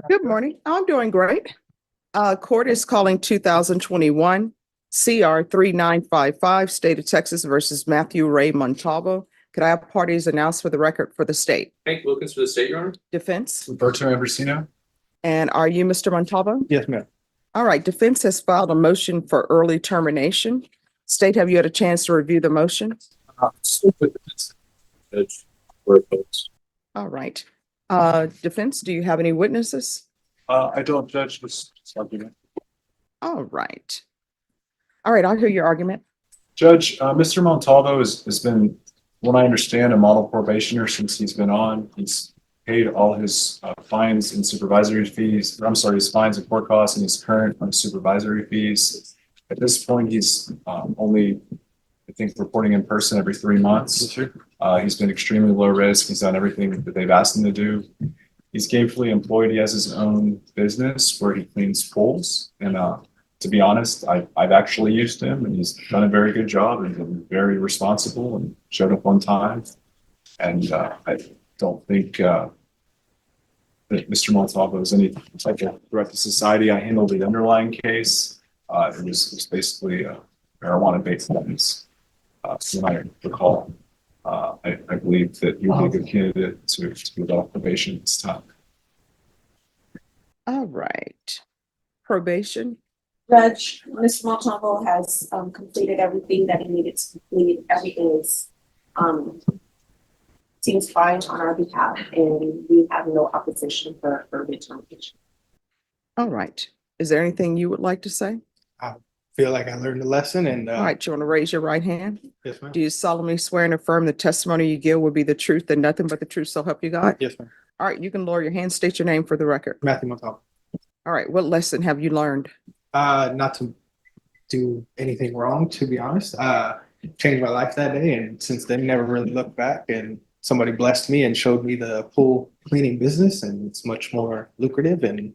Good morning. I'm doing great. Court is calling 2021 CR 3955, State of Texas versus Matthew Ray Montalvo. Could I have parties announced for the record for the state? Hank Wilkins for the state, Your Honor. Defense. Roberto Ambrosino. And are you Mr. Montalvo? Yes, ma'am. All right. Defense has filed a motion for early termination. State, have you had a chance to review the motion? Judge, or opposed. All right. Defense, do you have any witnesses? I don't judge this argument. All right. All right. I'll hear your argument. Judge, Mr. Montalvo has been, when I understand, a model probationer since he's been on. He's paid all his fines and supervisory fees. I'm sorry, his fines and court costs, and he's current on supervisory fees. At this point, he's only, I think, reporting in person every 3 months. He's been extremely low risk. He's done everything that they've asked him to do. He's gainfully employed. He has his own business where he cleans pools. And to be honest, I've actually used him, and he's done a very good job and been very responsible and showed up on time. And I don't think that Mr. Montalvo is any type of threat to society. I handled the underlying case. It was basically marijuana-based evidence, from what I recall. I believe that you would be a good candidate to move off probation at this time. All right. Probation. Judge, Mr. Montalvo has completed everything that he needed to complete. Everything is seems fine on our behalf, and we have no opposition for early termination. All right. Is there anything you would like to say? I feel like I learned a lesson, and All right. You want to raise your right hand? yes, ma'am. Do you solemnly swear and affirm the testimony you give will be the truth and nothing but the truth, so help you God? Yes, ma'am. All right. You can lower your hand. State your name for the record. Matthew Montalvo. All right. What lesson have you learned? Not to do anything wrong, to be honest. Changed my life that day, and since then, never really looked back. And somebody blessed me and showed me the pool cleaning business, and it's much more lucrative and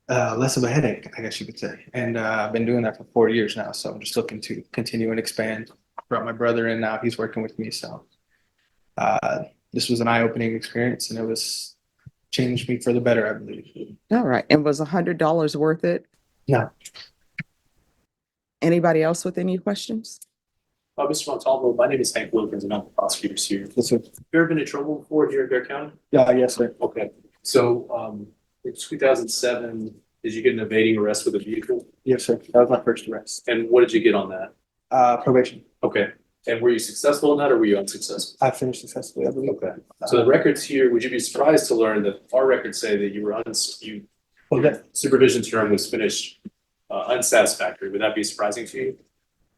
less of a headache, I guess you could say. And I've been doing that for 4 years now, so I'm just looking to continue and expand. Brought my brother in now; he's working with me. So this was an eye-opening experience, and it was changed me for the better, I believe. All right. And was $100 worth it? No. Anybody else with any questions? Mr. Montalvo, my name is Hank Wilkins, and I'm the prosecutor here. Yes, sir. Have you ever been in trouble before here in Bear County? Yeah, yes, sir. Okay. So in 2007, did you get an evading arrest with a vehicle? Yes, sir. That was my first arrest. And what did you get on that? Probation. Okay. And were you successful in that, or were you unsuccessful? I finished successfully, I believe. Okay. So the records here, would you be surprised to learn that our records say that you were Okay. supervision term was finished unsatisfactory? Would that be surprising to you?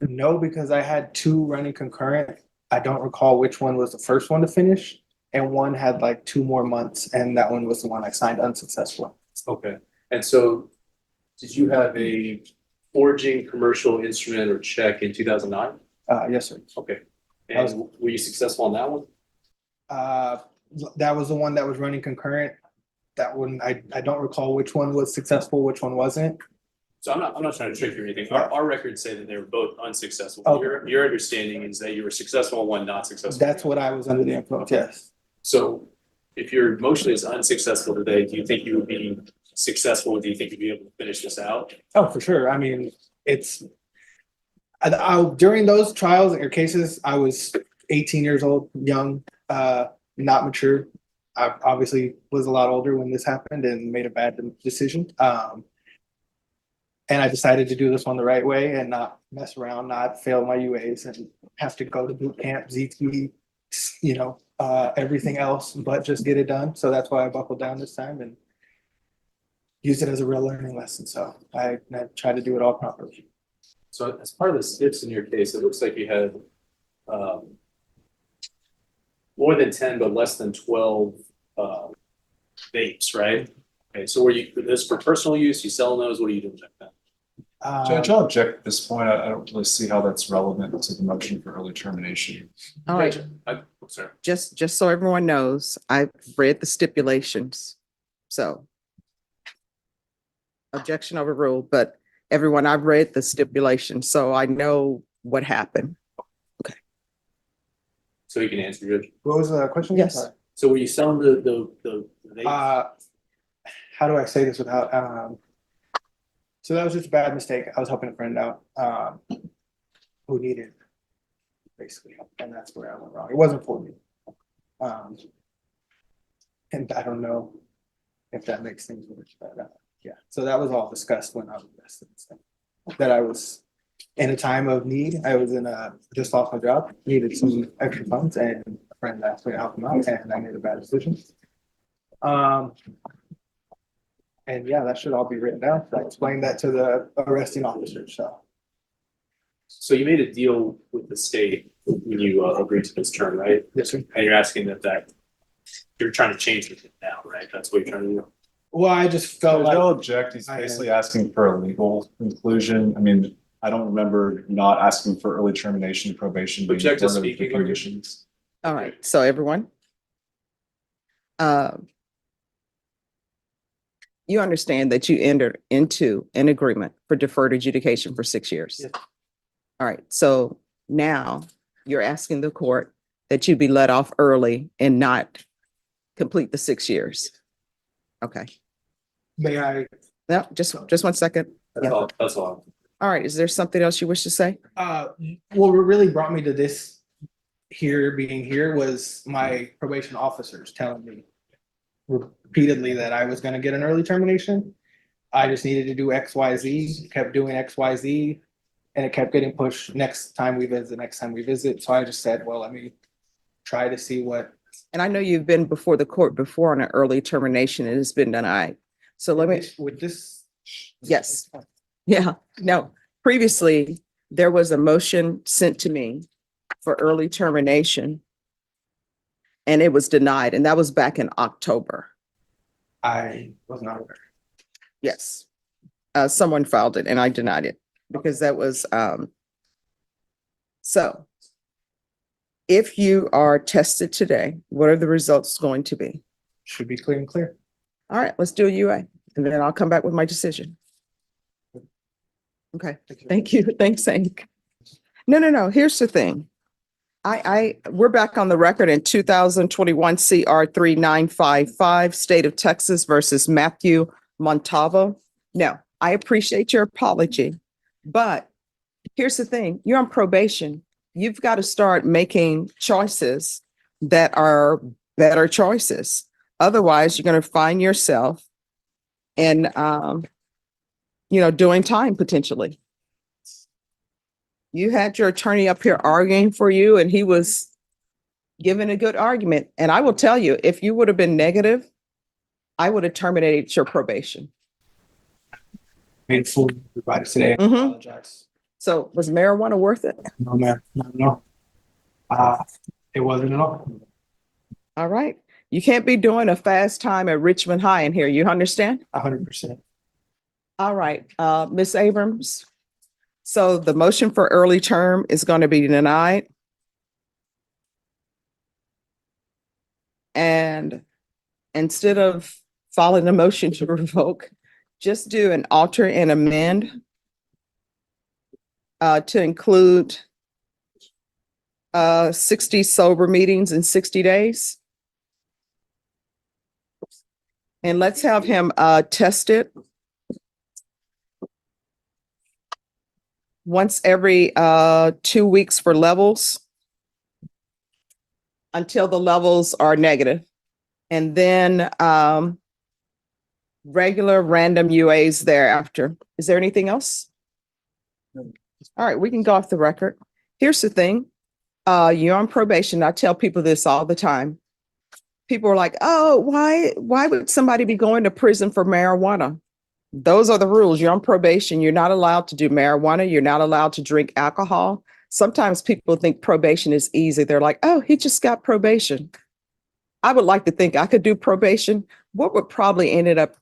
No, because I had two running concurrent. I don't recall which one was the first one to finish, and one had like 2 more months, and that one was the one I signed unsuccessful. Okay. And so did you have a forging commercial instrument or check in 2009? Yes, sir. Okay. And were you successful on that one? That was the one that was running concurrent. That one, I don't recall which one was successful, which one wasn't. So I'm not trying to trick you or anything. Yeah. Our records say that they were both unsuccessful. Okay. Your understanding is that you were successful on one, not successful. That's what I was under the influence, yes. So if your motion is unsuccessful today, do you think you would be successful? Do you think you'd be able to finish this out? Oh, for sure. I mean, it's, during those trials or cases, I was 18 years old, young, not mature. I obviously was a lot older when this happened and made a bad decision. And I decided to do this one the right way and not mess around, not fail my UAs and have to go to boot camp, ZT, everything else, but just get it done. So that's why I buckled down this time and use it as a real learning lesson. So I try to do it all properly. So as part of the steps in your case, it looks like you had more than 10, but less than 12 vapes, right? Okay, so were this for personal use? You selling those? What are you doing with that? Judge, I'll object at this point. I don't really see how that's relevant to the motion for early termination. All right. Sorry. Just so everyone knows, I've read the stipulations. So objection overruled, but everyone, I've read the stipulations, so I know what happened. So you can answer, Judge. What was the question? Yes. Sorry. So were you selling the vape? how do I say this without, so that was just a bad mistake. I was helping a friend out, who needed basically help, and that's where I went wrong. It wasn't for me. And I don't know if that makes things worse, but, yeah, so that was all discussed when I was arrested and stuff. That I was in a time of need. I was just lost my job, needed some extra funds, and a friend asked me to help him out, and I made a bad decision. And yeah, that should all be written down. I explained that to the arresting officer, so. So you made a deal with the state when you agreed to this term, right? Yes, sir. And you're asking that you're trying to change it now, right? That's what you're trying to do. Well, I just felt They'll like, object. He's basically asking for a legal conclusion. I mean, I don't remember not asking for early termination probation. being Objective one of the speaking. conditions. All right, so everyone. You understand that you entered into an agreement for deferred adjudication for 6 years. Yes. All right, so now you're asking the court that you be let off early and not complete the 6 years. Okay, may I, no, just 1 second. That's Yeah. all, that's all. All right, is there something else you wish to say? what really brought me to this being here was my probation officers telling me repeatedly that I was gonna get an early termination. I just needed to do X, Y, Z, kept doing X, Y, Z, and it kept getting pushed next time we visit. So I just said, well, let me try to see what. And I know you've been before the court before on an early termination and it's been denied. So let me, With this. yes. Yeah, no, previously, there was a motion sent to me for early termination. And it was denied, and that was back in October. I was not aware. Yes. Someone filed it and I denied it because that was, so if you are tested today, what are the results going to be? Should be clear and clear. All right, let's do a UA and then I'll come back with my decision. Okay, thank you. Thanks, Hank. No. Here's the thing. We're back on the record in 2021 CR 3955, State of Texas versus Matthew Montalvo. No, I appreciate your apology, but here's the thing. You're on probation. You've got to start making choices that are better choices. Otherwise, you're going to find yourself in, doing time potentially. You had your attorney up here arguing for you and he was giving a good argument. And I will tell you, if you would have been negative, I would have terminated your probation. Made a fool of everybody today. I Mhm. apologize. So was marijuana worth it? No, man, no. It wasn't at all. All right. You can't be doing a fast time at Ridgemont High in here. You understand? 100%. All right, Ms. Abrams. So the motion for early term is going to be denied. And instead of filing a motion to revoke, just do an alter and amend to include 60 sober meetings in 60 days. And let's have him tested once every 2 weeks for levels until the levels are negative. And then regular random UAs thereafter. Is there anything else? All right, we can go off the record. Here's the thing. You're on probation. I tell people this all the time. People are like, oh, why would somebody be going to prison for marijuana? Those are the rules. You're on probation. You're not allowed to do marijuana. You're not allowed to drink alcohol. Sometimes people think probation is easy. They're like, oh, he just got probation. I would like to think I could do probation. What would probably end up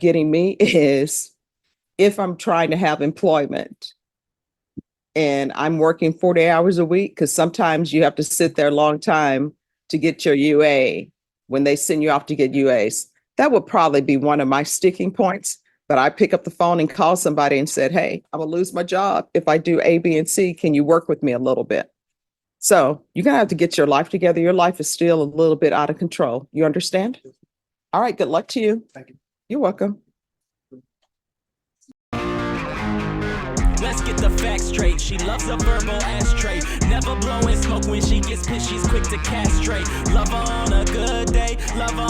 getting me is if I'm trying to have employment and I'm working 40 hours a week, because sometimes you have to sit there a long time to get your UA when they send you off to get UAs. That would probably be one of my sticking points. But I pick up the phone and call somebody and said, hey, I'm gonna lose my job if I do A, B, and C. Can you work with me a little bit? So you're gonna have to get your life together. Your life is still a little bit out of control. You understand? All right, good luck to you. Thank you. You're welcome. Let's get the facts straight. She loves a verbal ashtray. Never blowing smoke when she gets pissed. She's quick to castrate. Love her on a good day. Love her